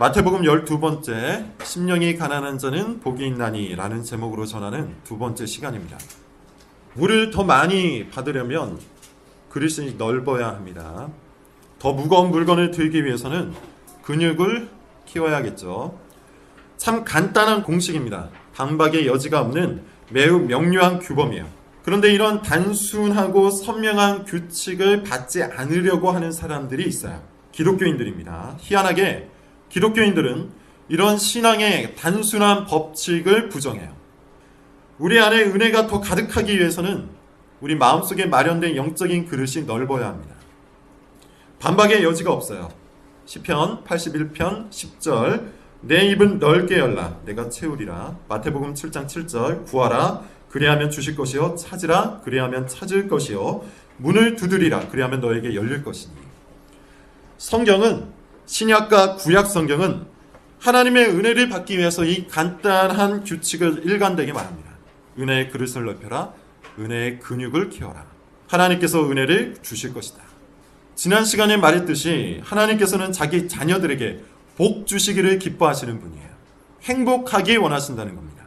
마태복음 12번째 심령이 가난한 자는 복이 있나니 라는 제목으로 전하는 두 번째 시간입니다. 물을 더 많이 받으려면 그릇이 넓어야 합니다. 더 무거운 물건을 들기 위해서는 근육을 키워야겠죠. 참 간단한 공식입니다. 반박의 여지가 없는 매우 명료한 규범이에요. 그런데 이런 단순하고 선명한 규칙을 받지 않으려고 하는 사람들이 있어요. 기독교인들입니다. 희한하게 기독교인들은 이런 신앙의 단순한 법칙을 부정해요. 우리 안에 은혜가 더 가득하기 위해서는 우리 마음속에 마련된 영적인 그릇이 넓어야 합니다. 반박의 여지가 없어요. 시편 81편 10절 내 입은 넓게 열라 내가 채우리라. 마태복음 7장 7절 구하라 그리하면 주실 것이요 찾으라 그리하면 찾을 것이요 문을 두드리라 그리하면 너에게 열릴 것이니. 성경은 신약과 구약 성경은 하나님의 은혜를 받기 위해서 이 간단한 규칙을 일관되게 말합니다. 은혜의 그릇을 넓혀라. 은혜의 근육을 키워라. 하나님께서 은혜를 주실 것이다. 지난 시간에 말했듯이 하나님께서는 자기 자녀들에게 복 주시기를 기뻐하시는 분이에요. 행복하기 원하신다는 겁니다.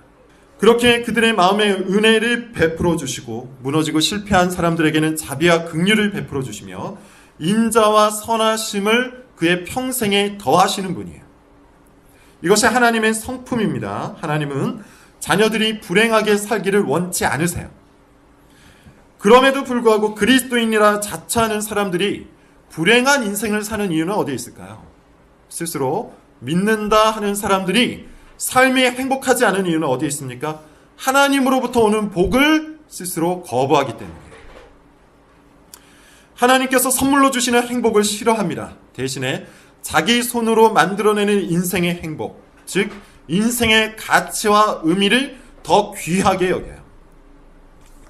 그렇게 그들의 마음에 은혜를 베풀어 주시고 무너지고 실패한 사람들에게는 자비와 긍휼을 베풀어 주시며 인자와 선하심을 그의 평생에 더하시는 분이에요. 이것이 하나님의 성품입니다. 하나님은 자녀들이 불행하게 살기를 원치 않으세요. 그럼에도 불구하고 그리스도인이라 자처하는 사람들이 불행한 인생을 사는 이유는 어디에 있을까요? 스스로 믿는다 하는 사람들이 삶이 행복하지 않은 이유는 어디에 있습니까? 하나님으로부터 오는 복을 스스로 거부하기 때문이에요. 하나님께서 선물로 주시는 행복을 싫어합니다. 대신에 자기 손으로 만들어내는 인생의 행복, 즉 인생의 가치와 의미를 더 귀하게 여겨요.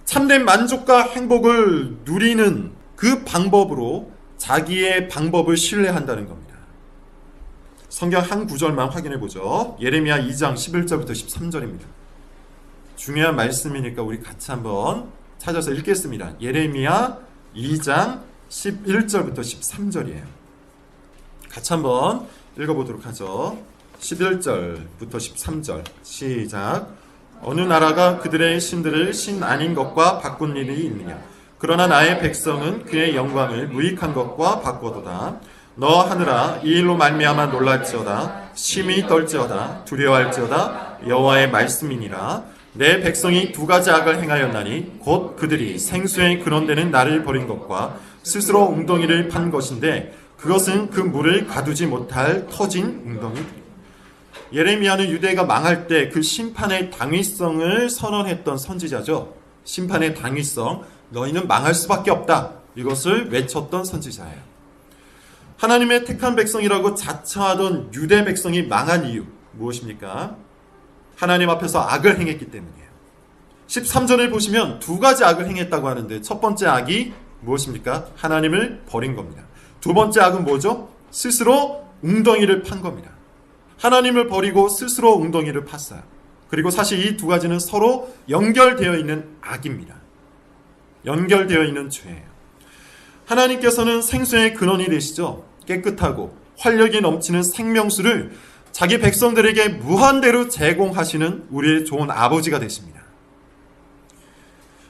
참된 만족과 행복을 누리는 그 방법으로 자기의 방법을 신뢰한다는 겁니다. 성경 한 구절만 확인해 보죠. 예레미야 2장 11절부터 13절입니다. 중요한 말씀이니까 우리 같이 한번 찾아서 읽겠습니다. 예레미야 2장 11절부터 13절이에요. 같이 한번 읽어보도록 하죠. 11절부터 13절 시작. 어느 나라가 그들의 신들을 신 아닌 것과 바꾼 일이 있느냐. 그러나 나의 백성은 그의 영광을 무익한 것과 바꾸도다. 너 하늘아 이 일로 말미암아 놀랄지어다. 심히 떨지어다. 두려워할지어다. 여호와의 말씀이니라. 내 백성이 두 가지 악을 행하였나니 곧 그들이 생수의 근원되는 나를 버린 것과 스스로 웅덩이를 판 것인데 그것은 그 물을 가두지 못할 터진 웅덩이들. 예레미야는 유대가 망할 때 그 심판의 당위성을 선언했던 선지자죠. 심판의 당위성, 너희는 망할 수밖에 없다. 이것을 외쳤던 선지자예요. 하나님의 택한 백성이라고 자처하던 유대 백성이 망한 이유 무엇입니까? 하나님 앞에서 악을 행했기 때문이에요. 13절을 보시면 두 가지 악을 행했다고 하는데 첫 번째 악이 무엇입니까? 하나님을 버린 겁니다. 두 번째 악은 뭐죠? 스스로 웅덩이를 판 겁니다. 하나님을 버리고 스스로 웅덩이를 팠어요. 그리고 사실 이 두 가지는 서로 연결되어 있는 악입니다. 연결되어 있는 죄예요. 하나님께서는 생수의 근원이 되시죠. 깨끗하고 활력이 넘치는 생명수를 자기 백성들에게 무한대로 제공하시는 우리의 좋은 아버지가 되십니다.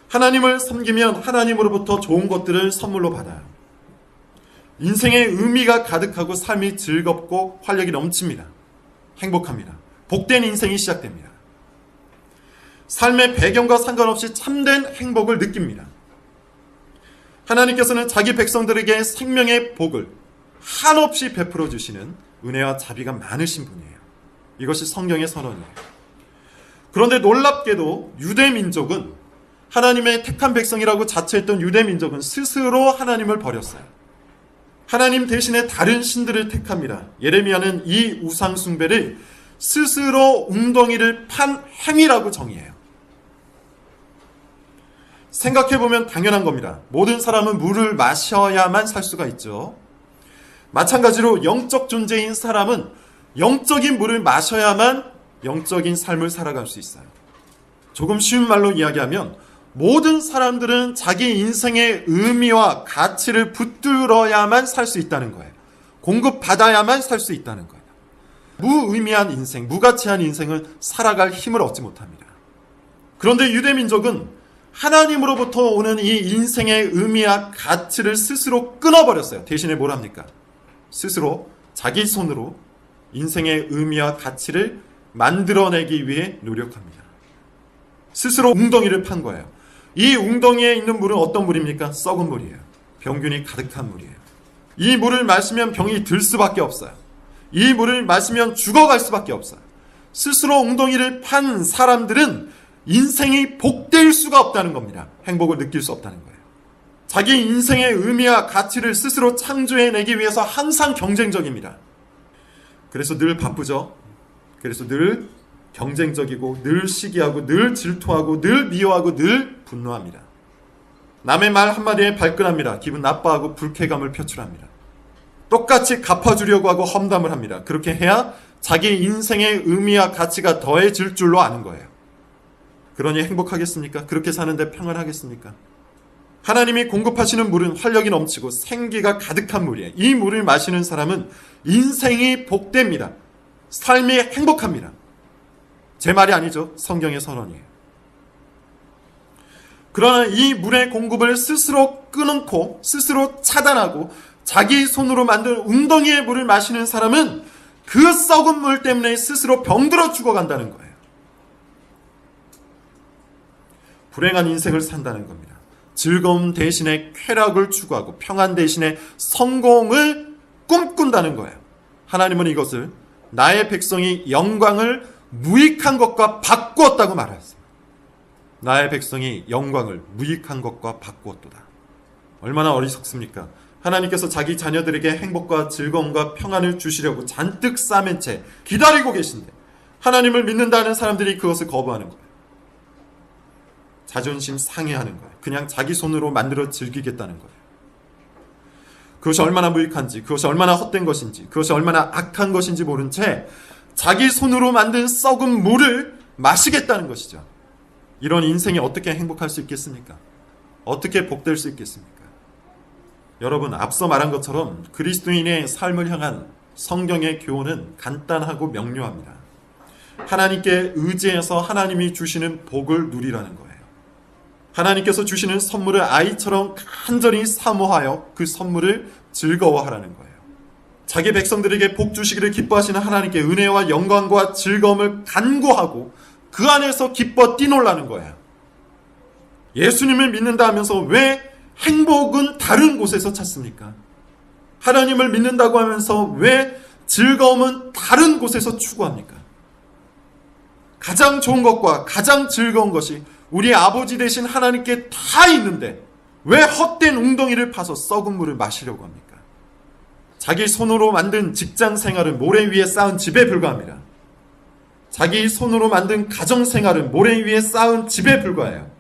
하나님을 섬기면 하나님으로부터 좋은 것들을 선물로 받아요. 인생의 의미가 가득하고 삶이 즐겁고 활력이 넘칩니다. 행복합니다. 복된 인생이 시작됩니다. 삶의 배경과 상관없이 참된 행복을 느낍니다. 하나님께서는 자기 백성들에게 생명의 복을 한없이 베풀어 주시는 은혜와 자비가 많으신 분이에요. 이것이 성경의 선언이에요. 그런데 놀랍게도 유대 민족은 하나님의 택한 백성이라고 자처했던 유대 민족은 스스로 하나님을 버렸어요. 하나님 대신에 다른 신들을 택합니다. 예레미야는 이 우상 숭배를 스스로 웅덩이를 판 행위라고 정의해요. 생각해보면 당연한 겁니다. 모든 사람은 물을 마셔야만 살 수가 있죠. 마찬가지로 영적 존재인 사람은 영적인 물을 마셔야만 영적인 삶을 살아갈 수 있어요. 조금 쉬운 말로 이야기하면 모든 사람들은 자기 인생의 의미와 가치를 붙들어야만 살 수 있다는 거예요. 공급받아야만 살 수 있다는 거예요. 무의미한 인생, 무가치한 인생을 살아갈 힘을 얻지 못합니다. 그런데 유대민족은 하나님으로부터 오는 이 인생의 의미와 가치를 스스로 끊어버렸어요. 대신에 뭘 합니까? 스스로 자기 손으로 인생의 의미와 가치를 만들어내기 위해 노력합니다. 스스로 웅덩이를 판 거예요. 이 웅덩이에 있는 물은 어떤 물입니까? 썩은 물이에요. 병균이 가득한 물이에요. 이 물을 마시면 병이 들 수밖에 없어요. 이 물을 마시면 죽어갈 수밖에 없어요. 스스로 웅덩이를 판 사람들은 인생이 복될 수가 없다는 겁니다. 행복을 느낄 수 없다는 거예요. 자기 인생의 의미와 가치를 스스로 창조해내기 위해서 항상 경쟁적입니다. 그래서 늘 바쁘죠. 그래서 늘 경쟁적이고 늘 시기하고 늘 질투하고 늘 미워하고 늘 분노합니다. 남의 말 한마디에 발끈합니다. 기분 나빠하고 불쾌감을 표출합니다. 똑같이 갚아주려고 하고 험담을 합니다. 그렇게 해야 자기 인생의 의미와 가치가 더해질 줄로 아는 거예요. 그러니 행복하겠습니까? 그렇게 사는데 평안하겠습니까? 하나님이 공급하시는 물은 활력이 넘치고 생기가 가득한 물이에요. 이 물을 마시는 사람은 인생이 복됩니다. 삶이 행복합니다. 제 말이 아니죠. 성경의 선언이에요. 그러나 이 물의 공급을 스스로 끊고 스스로 차단하고 자기 손으로 만든 웅덩이의 물을 마시는 사람은 그 썩은 물 때문에 스스로 병들어 죽어간다는 거예요. 불행한 인생을 산다는 겁니다. 즐거움 대신에 쾌락을 추구하고 평안 대신에 성공을 꿈꾼다는 거예요. 하나님은 이것을 나의 백성이 영광을 무익한 것과 바꾸었다고 말했습니다. 나의 백성이 영광을 무익한 것과 바꾸었도다. 얼마나 어리석습니까? 하나님께서 자기 자녀들에게 행복과 즐거움과 평안을 주시려고 잔뜩 싸맨 채 기다리고 계신데 하나님을 믿는다는 사람들이 그것을 거부하는 거예요. 자존심 상해하는 거예요. 그냥 자기 손으로 만들어 즐기겠다는 거예요. 그것이 얼마나 무익한지, 그것이 얼마나 헛된 것인지, 그것이 얼마나 악한 것인지 모른 채 자기 손으로 만든 썩은 물을 마시겠다는 것이죠. 이런 인생이 어떻게 행복할 수 있겠습니까? 어떻게 복될 수 있겠습니까? 여러분, 앞서 말한 것처럼 그리스도인의 삶을 향한 성경의 교훈은 간단하고 명료합니다. 하나님께 의지해서 하나님이 주시는 복을 누리라는 거예요. 하나님께서 주시는 선물을 아이처럼 간절히 사모하여 그 선물을 즐거워하라는 거예요. 자기 백성들에게 복 주시기를 기뻐하시는 하나님께 은혜와 영광과 즐거움을 간구하고 그 안에서 기뻐 뛰놀라는 거예요. 예수님을 믿는다 하면서 왜 행복은 다른 곳에서 찾습니까? 하나님을 믿는다고 하면서 왜 즐거움은 다른 곳에서 추구합니까? 가장 좋은 것과 가장 즐거운 것이 우리 아버지 되신 하나님께 다 있는데 왜 헛된 웅덩이를 파서 썩은 물을 마시려고 합니까? 자기 손으로 만든 직장 생활은 모래 위에 쌓은 집에 불과합니다. 자기 손으로 만든 가정 생활은 모래 위에 쌓은 집에 불과해요.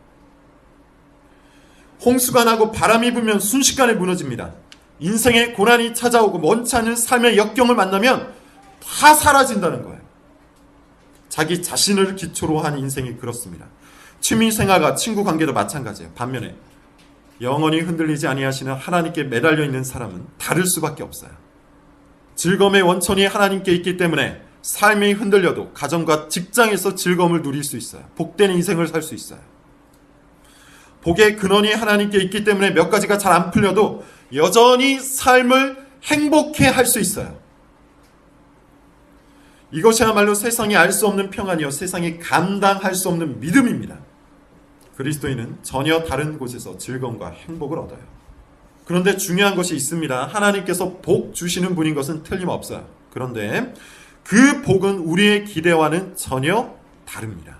홍수가 나고 바람이 불면 순식간에 무너집니다. 인생의 고난이 찾아오고 원치 않은 삶의 역경을 만나면 다 사라진다는 거예요. 자기 자신을 기초로 한 인생이 그렇습니다. 취미생활과 친구관계도 마찬가지예요. 반면에 영원히 흔들리지 아니하시는 하나님께 매달려 있는 사람은 다를 수밖에 없어요. 즐거움의 원천이 하나님께 있기 때문에 삶이 흔들려도 가정과 직장에서 즐거움을 누릴 수 있어요. 복된 인생을 살 수 있어요. 복의 근원이 하나님께 있기 때문에 몇 가지가 잘 안 풀려도 여전히 삶을 행복해 할 수 있어요. 이것이야말로 세상이 알 수 없는 평안이요 세상이 감당할 수 없는 믿음입니다. 그리스도인은 전혀 다른 곳에서 즐거움과 행복을 얻어요. 그런데 중요한 것이 있습니다. 하나님께서 복 주시는 분인 것은 틀림없어요. 그런데 그 복은 우리의 기대와는 전혀 다릅니다.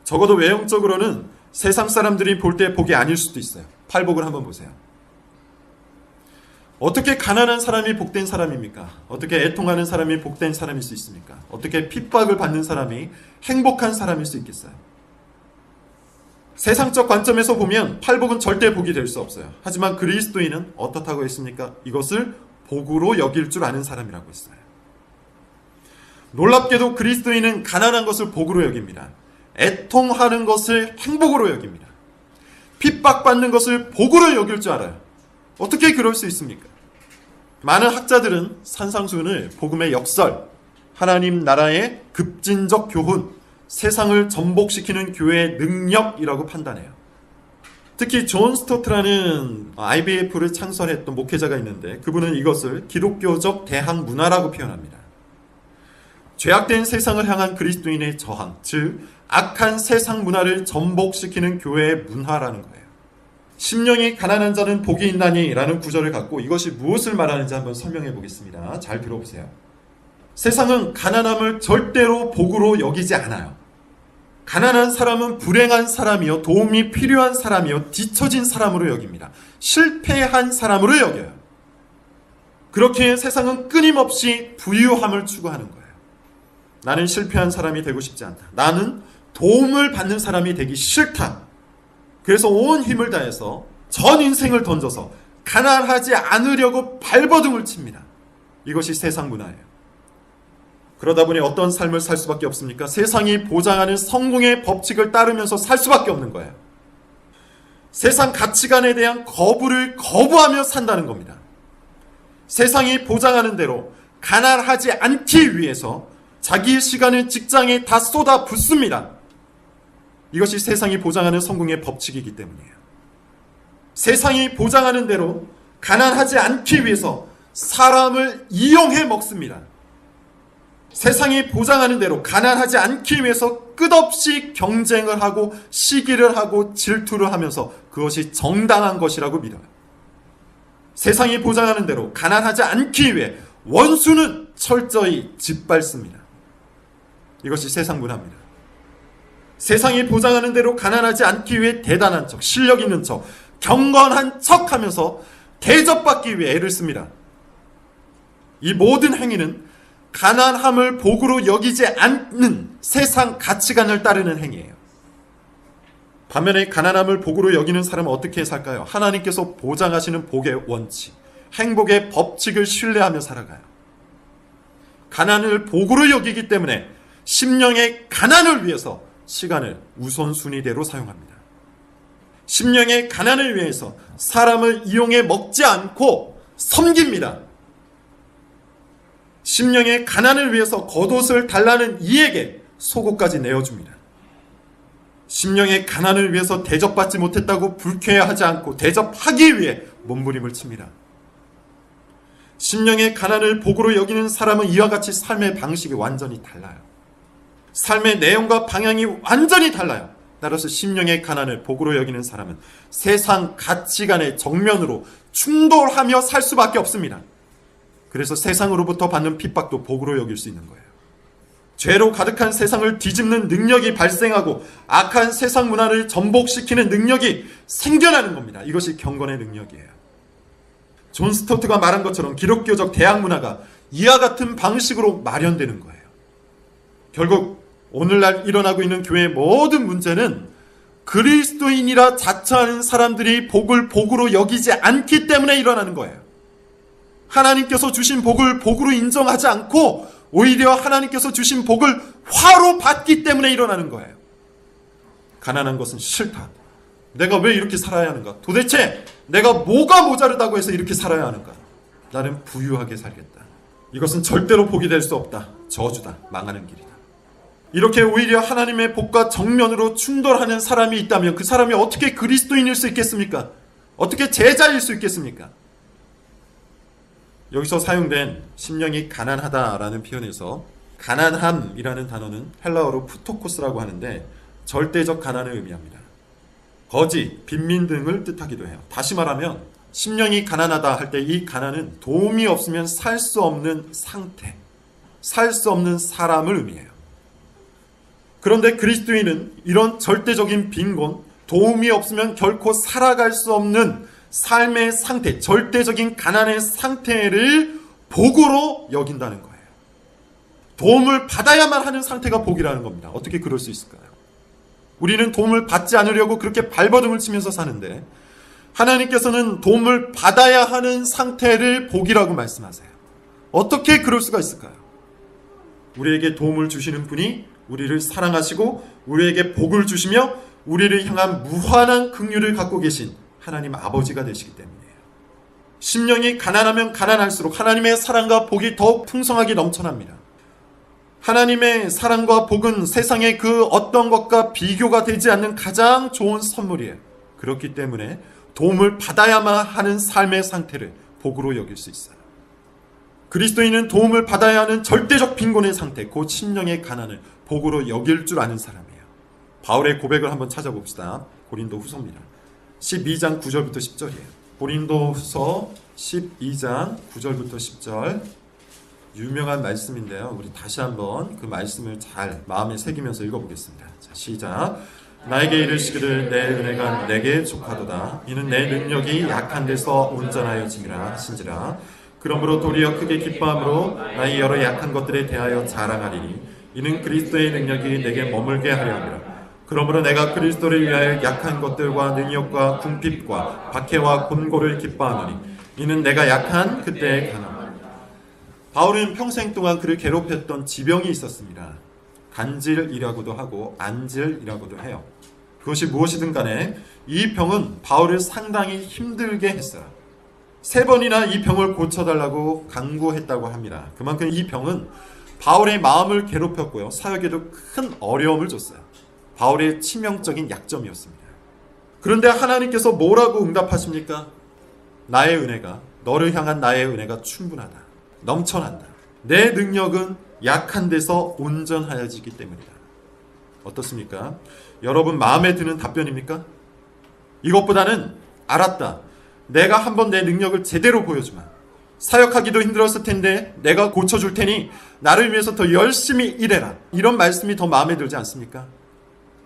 적어도 외형적으로는 세상 사람들이 볼 때 복이 아닐 수도 있어요. 팔복을 한번 보세요. 어떻게 가난한 사람이 복된 사람입니까? 어떻게 애통하는 사람이 복된 사람일 수 있습니까? 어떻게 핍박을 받는 사람이 행복한 사람일 수 있겠어요? 세상적 관점에서 보면 팔복은 절대 복이 될 수 없어요. 하지만 그리스도인은 어떻다고 했습니까? 이것을 복으로 여길 줄 아는 사람이라고 했어요. 놀랍게도 그리스도인은 가난한 것을 복으로 여깁니다. 애통하는 것을 행복으로 여깁니다. 핍박받는 것을 복으로 여길 줄 알아요. 어떻게 그럴 수 있습니까? 많은 학자들은 산상수훈을 복음의 역설, 하나님 나라의 급진적 교훈, 세상을 전복시키는 교회의 능력이라고 판단해요. 특히 존 스토트라는 IBF를 창설했던 목회자가 있는데 그분은 이것을 기독교적 대항 문화라고 표현합니다. 죄악된 세상을 향한 그리스도인의 저항, 즉 악한 세상 문화를 전복시키는 교회의 문화라는 거예요. 심령이 가난한 자는 복이 있나니 라는 구절을 갖고 이것이 무엇을 말하는지 한번 설명해 보겠습니다. 잘 들어보세요. 세상은 가난함을 절대로 복으로 여기지 않아요. 가난한 사람은 불행한 사람이요, 도움이 필요한 사람이요, 뒤처진 사람으로 여깁니다. 실패한 사람으로 여겨요. 그렇게 세상은 끊임없이 부유함을 추구하는 거예요. 나는 실패한 사람이 되고 싶지 않다. 나는 도움을 받는 사람이 되기 싫다. 그래서 온 힘을 다해서 전 인생을 던져서 가난하지 않으려고 발버둥을 칩니다. 이것이 세상 문화예요. 그러다 보니 어떤 삶을 살 수밖에 없습니까? 세상이 보장하는 성공의 법칙을 따르면서 살 수밖에 없는 거예요. 세상 가치관에 대한 거부를 거부하며 산다는 겁니다. 세상이 보장하는 대로 가난하지 않기 위해서 자기 시간을 직장에 다 쏟아붓습니다. 이것이 세상이 보장하는 성공의 법칙이기 때문이에요. 세상이 보장하는 대로 가난하지 않기 위해서 사람을 이용해 먹습니다. 세상이 보장하는 대로 가난하지 않기 위해서 끝없이 경쟁을 하고 시기를 하고 질투를 하면서 그것이 정당한 것이라고 믿어요. 세상이 보장하는 대로 가난하지 않기 위해 원수는 철저히 짓밟습니다. 이것이 세상 문화입니다. 세상이 보장하는 대로 가난하지 않기 위해 대단한 척, 실력 있는 척, 경건한 척 하면서 대접받기 위해 애를 씁니다. 이 모든 행위는 가난함을 복으로 여기지 않는 세상 가치관을 따르는 행위예요. 반면에 가난함을 복으로 여기는 사람은 어떻게 살까요? 하나님께서 보장하시는 복의 원칙, 행복의 법칙을 신뢰하며 살아가요. 가난을 복으로 여기기 때문에 심령의 가난을 위해서 시간을 우선순위대로 사용합니다. 심령의 가난을 위해서 사람을 이용해 먹지 않고 섬깁니다. 심령의 가난을 위해서 겉옷을 달라는 이에게 속옷까지 내어줍니다. 심령의 가난을 위해서 대접받지 못했다고 불쾌해하지 않고 대접하기 위해 몸부림을 칩니다. 심령의 가난을 복으로 여기는 사람은 이와 같이 삶의 방식이 완전히 달라요. 삶의 내용과 방향이 완전히 달라요. 따라서 심령의 가난을 복으로 여기는 사람은 세상 가치관의 정면으로 충돌하며 살 수밖에 없습니다. 그래서 세상으로부터 받는 핍박도 복으로 여길 수 있는 거예요. 죄로 가득한 세상을 뒤집는 능력이 발생하고 악한 세상 문화를 전복시키는 능력이 생겨나는 겁니다. 이것이 경건의 능력이에요. 존 스토트가 말한 것처럼 기독교적 대학 문화가 이와 같은 방식으로 마련되는 거예요. 결국 오늘날 일어나고 있는 교회의 모든 문제는 그리스도인이라 자처하는 사람들이 복을 복으로 여기지 않기 때문에 일어나는 거예요. 하나님께서 주신 복을 복으로 인정하지 않고 오히려 하나님께서 주신 복을 화로 받기 때문에 일어나는 거예요. 가난한 것은 싫다. 내가 왜 이렇게 살아야 하는가? 도대체 내가 뭐가 모자르다고 해서 이렇게 살아야 하는가? 나는 부유하게 살겠다. 이것은 절대로 복이 될 수 없다. 저주다. 망하는 길이다. 이렇게 오히려 하나님의 복과 정면으로 충돌하는 사람이 있다면 그 사람이 어떻게 그리스도인일 수 있겠습니까? 어떻게 제자일 수 있겠습니까? 여기서 사용된 심령이 가난하다라는 표현에서 가난함이라는 단어는 헬라어로 푸토코스라고 하는데 절대적 가난을 의미합니다. 거지, 빈민 등을 뜻하기도 해요. 다시 말하면 심령이 가난하다 할 때 이 가난은 도움이 없으면 살 수 없는 상태, 살 수 없는 사람을 의미해요. 그런데 그리스도인은 이런 절대적인 빈곤, 도움이 없으면 결코 살아갈 수 없는 삶의 상태, 절대적인 가난의 상태를 복으로 여긴다는 거예요. 도움을 받아야만 하는 상태가 복이라는 겁니다. 어떻게 그럴 수 있을까요? 우리는 도움을 받지 않으려고 그렇게 발버둥을 치면서 사는데 하나님께서는 도움을 받아야 하는 상태를 복이라고 말씀하세요. 어떻게 그럴 수가 있을까요? 우리에게 도움을 주시는 분이 우리를 사랑하시고 우리에게 복을 주시며 우리를 향한 무한한 긍휼을 갖고 계신 하나님 아버지가 되시기 때문이에요. 심령이 가난하면 가난할수록 하나님의 사랑과 복이 더욱 풍성하게 넘쳐납니다. 하나님의 사랑과 복은 세상의 그 어떤 것과 비교가 되지 않는 가장 좋은 선물이에요. 그렇기 때문에 도움을 받아야만 하는 삶의 상태를 복으로 여길 수 있어요. 그리스도인은 도움을 받아야 하는 절대적 빈곤의 상태, 곧 심령의 가난을 복으로 여길 줄 아는 사람이에요. 바울의 고백을 한번 찾아봅시다. 고린도 후서입니다. 12장 9절부터 10절이에요. 고린도 후서 12장 9절부터 10절. 유명한 말씀인데요. 우리 다시 한번 그 말씀을 잘 마음에 새기면서 읽어보겠습니다. 자, 시작. 나에게 이르시기를 내 은혜가 내게 족하도다. 이는 내 능력이 약한 데서 온전하여짐이라 하신지라. 그러므로 도리어 크게 기뻐함으로 나의 여러 약한 것들에 대하여 자랑하리니 이는 그리스도의 능력이 내게 머물게 하려 함이라. 그러므로 내가 그리스도를 위하여 약한 것들과 능력과 궁핍과 박해와 곤고를 기뻐하노니 이는 내가 약한 그때의 가난. 바울은 평생 동안 그를 괴롭혔던 지병이 있었습니다. 간질이라고도 하고 안질이라고도 해요. 그것이 무엇이든 간에 이 병은 바울을 상당히 힘들게 했어요. 3번이나 이 병을 고쳐달라고 간구했다고 합니다. 그만큼 이 병은 바울의 마음을 괴롭혔고요. 사역에도 큰 어려움을 줬어요. 바울의 치명적인 약점이었습니다. 그런데 하나님께서 뭐라고 응답하십니까? 나의 은혜가, 너를 향한 나의 은혜가 충분하다. 넘쳐난다. 내 능력은 약한 데서 온전하여지기 때문이다. 어떻습니까? 여러분 마음에 드는 답변입니까? 이것보다는 알았다. 내가 한번 내 능력을 제대로 보여주마. 사역하기도 힘들었을 텐데 내가 고쳐줄 테니 나를 위해서 더 열심히 일해라. 이런 말씀이 더 마음에 들지 않습니까?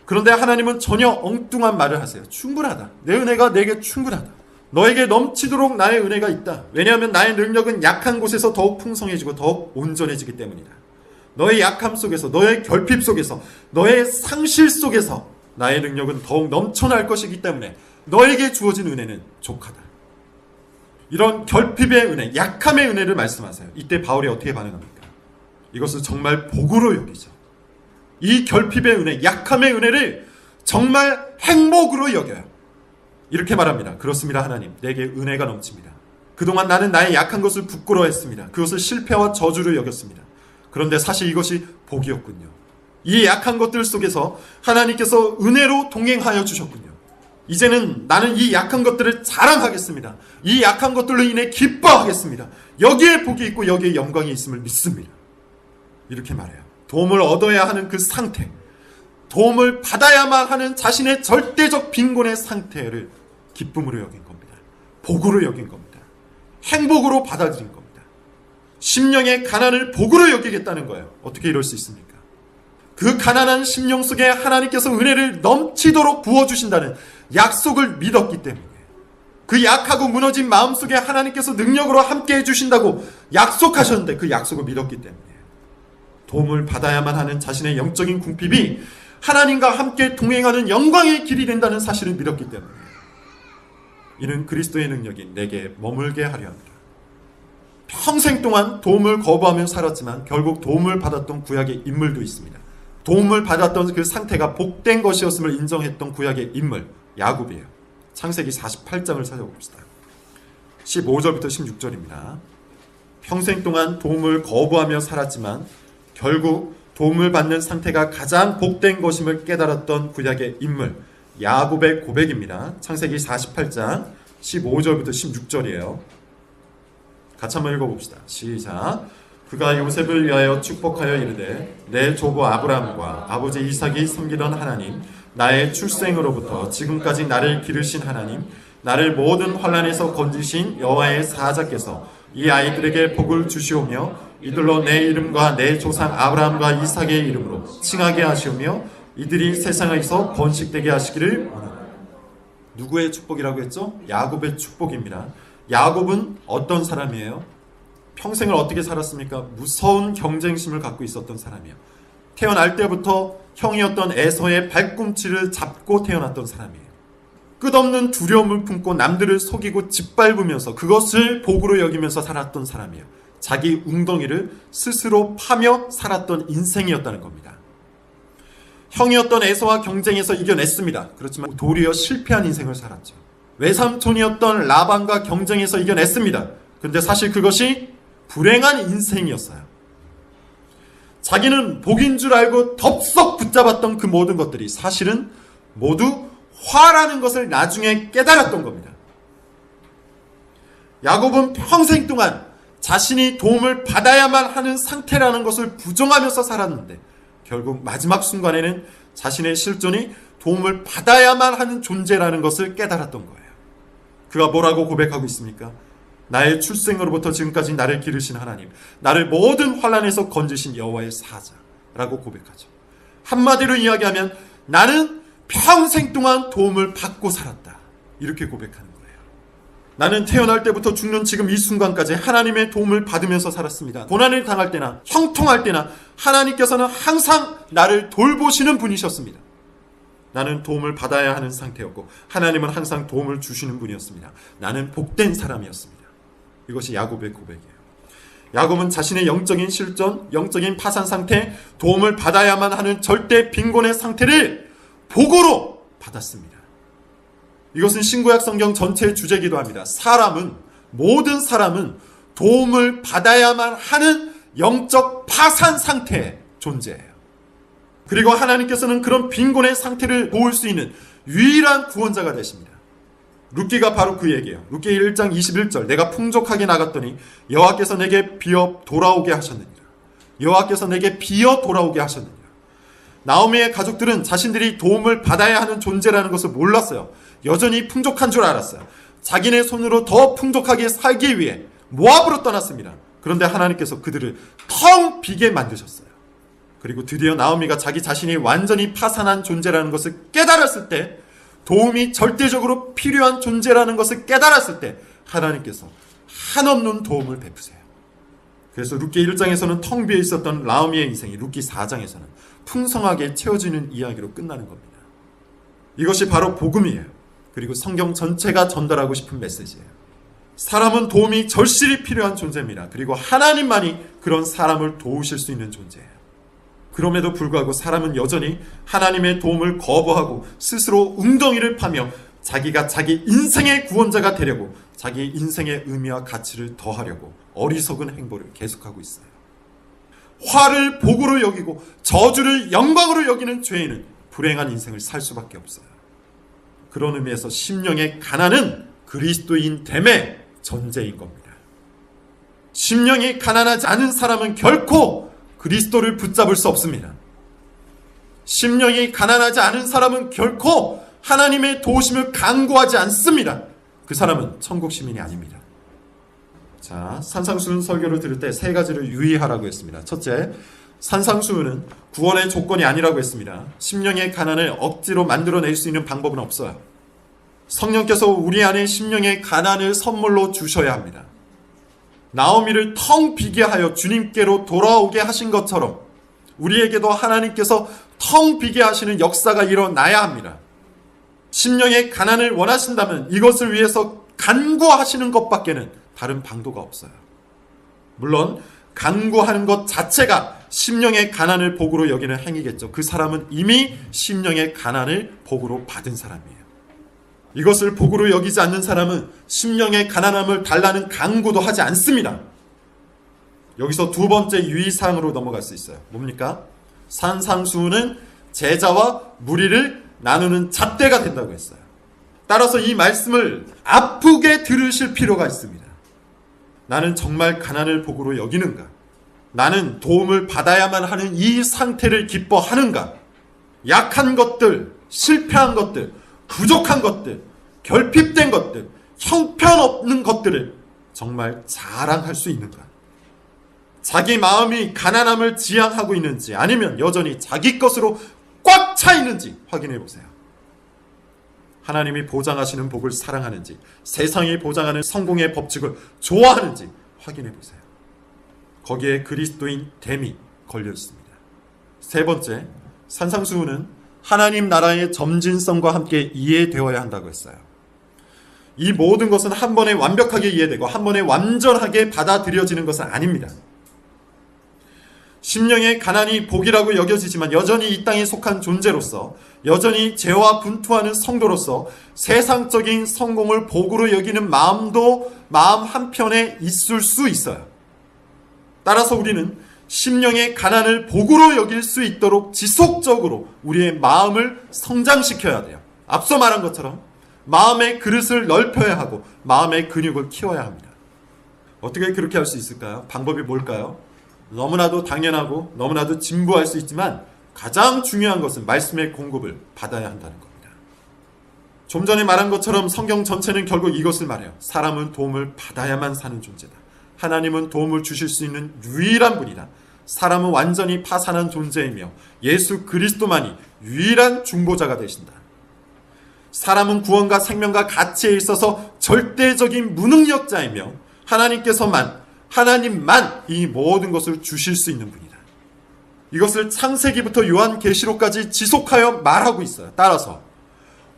그런데 하나님은 전혀 엉뚱한 말을 하세요. 충분하다. 내 은혜가 내게 충분하다. 너에게 넘치도록 나의 은혜가 있다. 왜냐하면 나의 능력은 약한 곳에서 더욱 풍성해지고 더욱 온전해지기 때문이다. 너의 약함 속에서, 너의 결핍 속에서, 너의 상실 속에서 나의 능력은 더욱 넘쳐날 것이기 때문에 너에게 주어진 은혜는 족하다. 이런 결핍의 은혜, 약함의 은혜를 말씀하세요. 이때 바울이 어떻게 반응합니까? 이것을 정말 복으로 여기죠. 이 결핍의 은혜, 약함의 은혜를 정말 행복으로 여겨요. 이렇게 말합니다. 그렇습니다. 하나님, 내게 은혜가 넘칩니다. 그동안 나는 나의 약한 것을 부끄러워했습니다. 그것을 실패와 저주를 여겼습니다. 그런데 사실 이것이 복이었군요. 이 약한 것들 속에서 하나님께서 은혜로 동행하여 주셨군요. 이제는 나는 이 약한 것들을 자랑하겠습니다. 이 약한 것들로 인해 기뻐하겠습니다. 여기에 복이 있고 여기에 영광이 있음을 믿습니다. 이렇게 말해요. 도움을 얻어야 하는 그 상태, 도움을 받아야만 하는 자신의 절대적 빈곤의 상태를 기쁨으로 여긴 겁니다. 복으로 여긴 겁니다. 행복으로 받아들인 겁니다. 심령의 가난을 복으로 여기겠다는 거예요. 어떻게 이럴 수 있습니까? 그 가난한 심령 속에 하나님께서 은혜를 넘치도록 부어주신다는 약속을 믿었기 때문에, 그 약하고 무너진 마음 속에 하나님께서 능력으로 함께 해주신다고 약속하셨는데 그 약속을 믿었기 때문에 도움을 받아야만 하는 자신의 영적인 궁핍이 하나님과 함께 동행하는 영광의 길이 된다는 사실을 믿었기 때문에 이는 그리스도의 능력이 내게 머물게 하려 합니다. 평생 동안 도움을 거부하며 살았지만 결국 도움을 받았던 구약의 인물도 있습니다. 도움을 받았던 그 상태가 복된 것이었음을 인정했던 구약의 인물 야곱이에요. 창세기 48장을 찾아봅시다. 15절부터 16절입니다. 평생 동안 도움을 거부하며 살았지만 결국 도움을 받는 상태가 가장 복된 것임을 깨달았던 구약의 인물 야곱의 고백입니다. 창세기 48장 15절부터 16절이에요. 같이 한번 읽어봅시다. 시작. 그가 요셉을 위하여 축복하여 이르되 내 조부 아브라함과 아버지 이삭이 섬기던 하나님, 나의 출생으로부터 지금까지 나를 기르신 하나님, 나를 모든 환난에서 건지신 여호와의 사자께서 이 아이들에게 복을 주시오며 이들로 내 이름과 내 조상 아브라함과 이삭의 이름으로 칭하게 하시오며 이들이 세상에서 번식되게 하시기를 원하노라. 누구의 축복이라고 했죠? 야곱의 축복입니다. 야곱은 어떤 사람이에요? 평생을 어떻게 살았습니까? 무서운 경쟁심을 갖고 있었던 사람이에요. 태어날 때부터 형이었던 에서의 발꿈치를 잡고 태어났던 사람이에요. 끝없는 두려움을 품고 남들을 속이고 짓밟으면서 그것을 복으로 여기면서 살았던 사람이에요. 자기 웅덩이를 스스로 파며 살았던 인생이었다는 겁니다. 형이었던 에서와 경쟁에서 이겨냈습니다. 그렇지만 도리어 실패한 인생을 살았죠. 외삼촌이었던 라반과 경쟁해서 이겨냈습니다. 근데 사실 그것이 불행한 인생이었어요. 자기는 복인 줄 알고 덥석 붙잡았던 그 모든 것들이 사실은 모두 화라는 것을 나중에 깨달았던 겁니다. 야곱은 평생 동안 자신이 도움을 받아야만 하는 상태라는 것을 부정하면서 살았는데 결국 마지막 순간에는 자신의 실존이 도움을 받아야만 하는 존재라는 것을 깨달았던 거예요. 그가 뭐라고 고백하고 있습니까? 나의 출생으로부터 지금까지 나를 기르신 하나님, 나를 모든 환난에서 건지신 여호와의 사자라고 고백하죠. 한마디로 이야기하면 나는 평생 동안 도움을 받고 살았다, 이렇게 고백하는 거예요. 나는 태어날 때부터 죽는 지금 이 순간까지 하나님의 도움을 받으면서 살았습니다. 고난을 당할 때나 형통할 때나 하나님께서는 항상 나를 돌보시는 분이셨습니다. 나는 도움을 받아야 하는 상태였고 하나님은 항상 도움을 주시는 분이었습니다. 나는 복된 사람이었습니다. 이것이 야곱의 고백이에요. 야곱은 자신의 영적인 실존, 영적인 파산 상태, 도움을 받아야만 하는 절대 빈곤의 상태를 복으로 받았습니다. 이것은 신구약 성경 전체의 주제이기도 합니다. 모든 사람은 도움을 받아야만 하는 영적 파산 상태의 존재예요. 그리고 하나님께서는 그런 빈곤의 상태를 도울 수 있는 유일한 구원자가 되십니다. 룻기가 바로 그 얘기예요. 룻기 1장 21절, 내가 풍족하게 나갔더니 여호와께서 내게 비어 돌아오게 하셨느니라. 여호와께서 내게 비어 돌아오게 하셨느니라. 나오미의 가족들은 자신들이 도움을 받아야 하는 존재라는 것을 몰랐어요. 여전히 풍족한 줄 알았어요. 자기네 손으로 더 풍족하게 살기 위해 모압으로 떠났습니다. 그런데 하나님께서 그들을 텅 비게 만드셨어요. 그리고 드디어 나오미가 자기 자신이 완전히 파산한 존재라는 것을 깨달았을 때, 도움이 절대적으로 필요한 존재라는 것을 깨달았을 때 하나님께서 한없는 도움을 베푸세요. 그래서 룻기 1장에서는 텅 비어 있었던 나오미의 인생이 룻기 4장에서는 풍성하게 채워지는 이야기로 끝나는 겁니다. 이것이 바로 복음이에요. 그리고 성경 전체가 전달하고 싶은 메시지예요. 사람은 도움이 절실히 필요한 존재입니다. 그리고 하나님만이 그런 사람을 도우실 수 있는 존재예요. 그럼에도 불구하고 사람은 여전히 하나님의 도움을 거부하고 스스로 웅덩이를 파며 자기가 자기 인생의 구원자가 되려고, 자기 인생의 의미와 가치를 더하려고 어리석은 행보를 계속하고 있어요. 화를 복으로 여기고 저주를 영광으로 여기는 죄인은 불행한 인생을 살 수밖에 없어요. 그런 의미에서 심령의 가난은 그리스도인 됨의 전제인 겁니다. 심령이 가난하지 않은 사람은 결코 그리스도를 붙잡을 수 없습니다. 심령이 가난하지 않은 사람은 결코 하나님의 도우심을 간구하지 않습니다. 그 사람은 천국 시민이 아닙니다. 자, 산상수훈 설교를 들을 때 세 가지를 유의하라고 했습니다. 첫째, 산상수훈은 구원의 조건이 아니라고 했습니다. 심령의 가난을 억지로 만들어낼 수 있는 방법은 없어요. 성령께서 우리 안에 심령의 가난을 선물로 주셔야 합니다. 나오미를 텅 비게 하여 주님께로 돌아오게 하신 것처럼 우리에게도 하나님께서 텅 비게 하시는 역사가 일어나야 합니다. 심령의 가난을 원하신다면 이것을 위해서 간구하시는 것밖에는 다른 방도가 없어요. 물론 간구하는 것 자체가 심령의 가난을 복으로 여기는 행위겠죠. 그 사람은 이미 심령의 가난을 복으로 받은 사람이에요. 이것을 복으로 여기지 않는 사람은 심령의 가난함을 달라는 간구도 하지 않습니다. 여기서 두 번째 유의사항으로 넘어갈 수 있어요. 뭡니까? 산상수훈은 제자와 무리를 나누는 잣대가 된다고 했어요. 따라서 이 말씀을 아프게 들으실 필요가 있습니다. 나는 정말 가난을 복으로 여기는가? 나는 도움을 받아야만 하는 이 상태를 기뻐하는가? 약한 것들, 실패한 것들, 부족한 것들, 결핍된 것들, 형편없는 것들을 정말 자랑할 수 있는가? 자기 마음이 가난함을 지향하고 있는지 아니면 여전히 자기 것으로 꽉 차 있는지 확인해 보세요. 하나님이 보장하시는 복을 사랑하는지, 세상이 보장하는 성공의 법칙을 좋아하는지 확인해 보세요. 거기에 그리스도인 됨이 걸려 있습니다. 세 번째, 산상수훈은 하나님 나라의 점진성과 함께 이해되어야 한다고 했어요. 이 모든 것은 한 번에 완벽하게 이해되고 한 번에 완전하게 받아들여지는 것은 아닙니다. 심령의 가난이 복이라고 여겨지지만 여전히 이 땅에 속한 존재로서, 여전히 죄와 분투하는 성도로서 세상적인 성공을 복으로 여기는 마음도 마음 한편에 있을 수 있어요. 따라서 우리는 심령의 가난을 복으로 여길 수 있도록 지속적으로 우리의 마음을 성장시켜야 돼요. 앞서 말한 것처럼 마음의 그릇을 넓혀야 하고 마음의 근육을 키워야 합니다. 어떻게 그렇게 할 수 있을까요? 방법이 뭘까요? 너무나도 당연하고 너무나도 진부할 수 있지만 가장 중요한 것은 말씀의 공급을 받아야 한다는 겁니다. 좀 전에 말한 것처럼 성경 전체는 결국 이것을 말해요. 사람은 도움을 받아야만 사는 존재다. 하나님은 도움을 주실 수 있는 유일한 분이다. 사람은 완전히 파산한 존재이며 예수 그리스도만이 유일한 중보자가 되신다. 사람은 구원과 생명과 가치에 있어서 절대적인 무능력자이며 하나님만 이 모든 것을 주실 수 있는 분이다. 이것을 창세기부터 요한계시록까지 지속하여 말하고 있어요. 따라서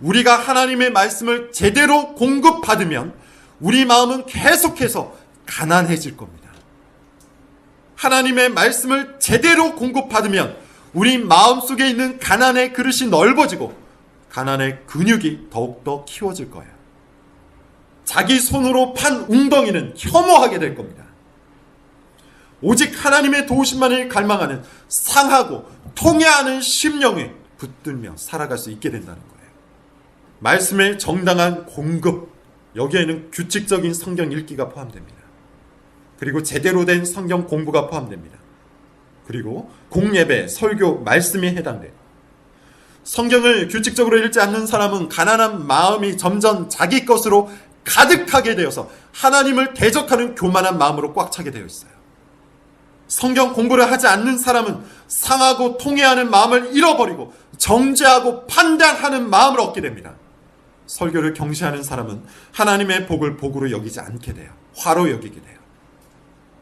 우리가 하나님의 말씀을 제대로 공급받으면 우리 마음은 계속해서 가난해질 겁니다. 하나님의 말씀을 제대로 공급받으면 우리 마음속에 있는 가난의 그릇이 넓어지고 가난의 근육이 더욱더 키워질 거예요. 자기 손으로 판 웅덩이는 혐오하게 될 겁니다. 오직 하나님의 도우심만을 갈망하는 상하고 통해하는 심령에 붙들며 살아갈 수 있게 된다는 거예요. 말씀의 정당한 공급, 여기에는 규칙적인 성경 읽기가 포함됩니다. 그리고 제대로 된 성경 공부가 포함됩니다. 그리고 공예배, 설교, 말씀이 해당돼요. 성경을 규칙적으로 읽지 않는 사람은 가난한 마음이 점점 자기 것으로 가득하게 되어서 하나님을 대적하는 교만한 마음으로 꽉 차게 되어 있어요. 성경 공부를 하지 않는 사람은 상하고 통해하는 마음을 잃어버리고 정죄하고 판단하는 마음을 얻게 됩니다. 설교를 경시하는 사람은 하나님의 복을 복으로 여기지 않게 돼요. 화로 여기게 돼요.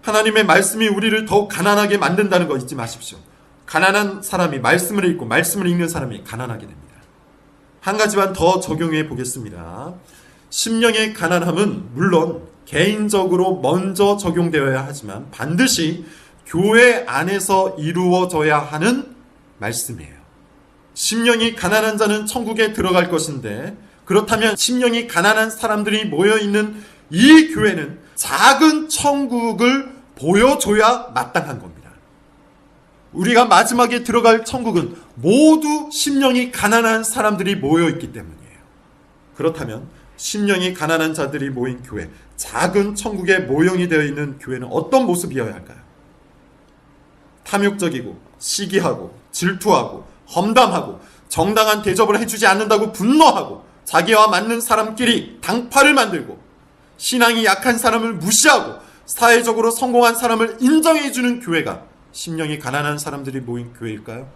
하나님의 말씀이 우리를 더욱 가난하게 만든다는 거 잊지 마십시오. 가난한 사람이 말씀을 읽고 말씀을 읽는 사람이 가난하게 됩니다. 한 가지만 더 적용해 보겠습니다. 심령의 가난함은 물론 개인적으로 먼저 적용되어야 하지만 반드시 교회 안에서 이루어져야 하는 말씀이에요. 심령이 가난한 자는 천국에 들어갈 것인데, 그렇다면 심령이 가난한 사람들이 모여있는 이 교회는 작은 천국을 보여줘야 마땅한 겁니다. 우리가 마지막에 들어갈 천국은 모두 심령이 가난한 사람들이 모여있기 때문이에요. 그렇다면 심령이 가난한 자들이 모인 교회, 작은 천국의 모형이 되어 있는 교회는 어떤 모습이어야 할까요? 탐욕적이고 시기하고 질투하고 험담하고 정당한 대접을 해주지 않는다고 분노하고 자기와 맞는 사람끼리 당파를 만들고 신앙이 약한 사람을 무시하고 사회적으로 성공한 사람을 인정해주는 교회가 심령이 가난한 사람들이 모인 교회일까요?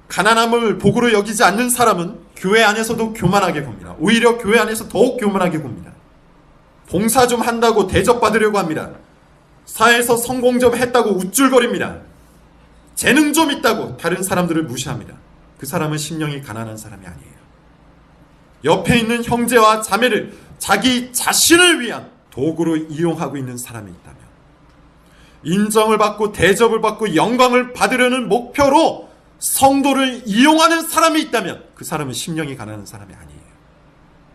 가난함을 복으로 여기지 않는 사람은 교회 안에서도 교만하게 굽니다. 오히려 교회 안에서 더욱 교만하게 굽니다. 봉사 좀 한다고 대접받으려고 합니다. 사회에서 성공 좀 했다고 우쭐거립니다. 재능 좀 있다고 다른 사람들을 무시합니다. 그 사람은 심령이 가난한 사람이 아니에요. 옆에 있는 형제와 자매를 자기 자신을 위한 도구로 이용하고 있는 사람이 있다면, 인정을 받고 대접을 받고 영광을 받으려는 목표로 성도를 이용하는 사람이 있다면 그 사람은 심령이 가난한 사람이 아니에요.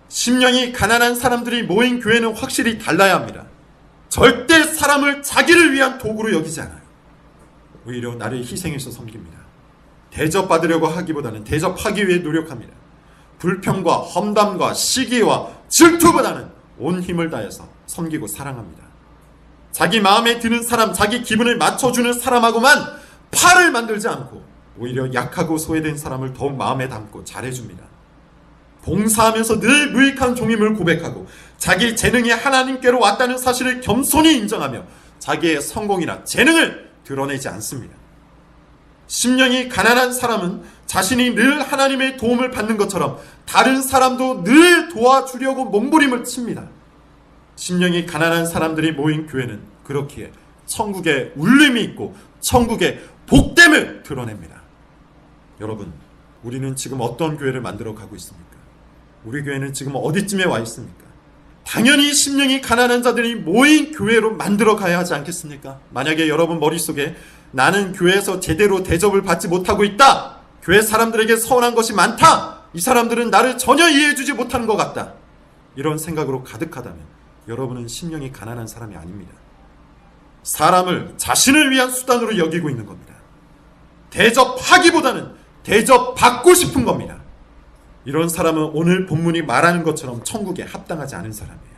심령이 가난한 사람들이 모인 교회는 확실히 달라야 합니다. 절대 사람을 자기를 위한 도구로 여기지 않아요. 오히려 나를 희생해서 섬깁니다. 대접받으려고 하기보다는 대접하기 위해 노력합니다. 불평과 험담과 시기와 질투보다는 온 힘을 다해서 섬기고 사랑합니다. 자기 마음에 드는 사람, 자기 기분을 맞춰주는 사람하고만 팔을 만들지 않고 오히려 약하고 소외된 사람을 더욱 마음에 담고 잘해줍니다. 봉사하면서 늘 무익한 종임을 고백하고 자기 재능이 하나님께로 왔다는 사실을 겸손히 인정하며 자기의 성공이나 재능을 드러내지 않습니다. 심령이 가난한 사람은 자신이 늘 하나님의 도움을 받는 것처럼 다른 사람도 늘 도와주려고 몸부림을 칩니다. 심령이 가난한 사람들이 모인 교회는 그렇기에 천국의 울림이 있고 천국의 복됨을 드러냅니다. 여러분, 우리는 지금 어떤 교회를 만들어 가고 있습니까? 우리 교회는 지금 어디쯤에 와 있습니까? 당연히 심령이 가난한 자들이 모인 교회로 만들어 가야 하지 않겠습니까? 만약에 여러분 머릿속에 나는 교회에서 제대로 대접을 받지 못하고 있다. 교회 사람들에게 서운한 것이 많다. 이 사람들은 나를 전혀 이해해주지 못하는 것 같다. 이런 생각으로 가득하다면 여러분은 심령이 가난한 사람이 아닙니다. 사람을 자신을 위한 수단으로 여기고 있는 겁니다. 대접하기보다는 대접받고 싶은 겁니다. 이런 사람은 오늘 본문이 말하는 것처럼 천국에 합당하지 않은 사람이에요.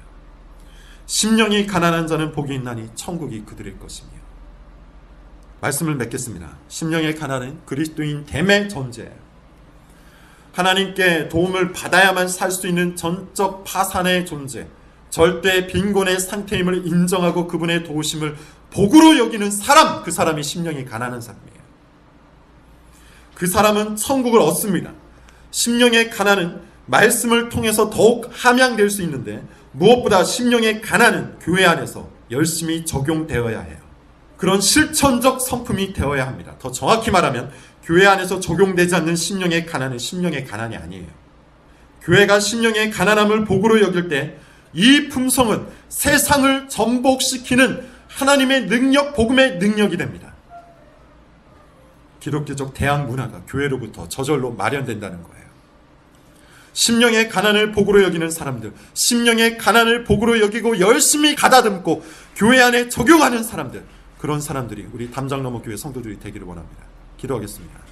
심령이 가난한 자는 복이 있나니 천국이 그들의 것이며. 말씀을 맺겠습니다. 심령의 가난은 그리스도인 됨의 전제예요. 하나님께 도움을 받아야만 살 수 있는 전적 파산의 존재, 절대 빈곤의 상태임을 인정하고 그분의 도우심을 복으로 여기는 사람, 그 사람이 심령이 가난한 사람이에요. 그 사람은 천국을 얻습니다. 심령의 가난은 말씀을 통해서 더욱 함양될 수 있는데 무엇보다 심령의 가난은 교회 안에서 열심히 적용되어야 해요. 그런 실천적 성품이 되어야 합니다. 더 정확히 말하면 교회 안에서 적용되지 않는 심령의 가난은 심령의 가난이 아니에요. 교회가 심령의 가난함을 복으로 여길 때 이 품성은 세상을 전복시키는 하나님의 능력, 복음의 능력이 됩니다. 기독교적 대학 문화가 교회로부터 저절로 마련된다는 거예요. 심령의 가난을 복으로 여기는 사람들, 심령의 가난을 복으로 여기고 열심히 가다듬고 교회 안에 적용하는 사람들, 그런 사람들이 우리 담장너머 교회 성도들이 되기를 원합니다. 기도하겠습니다.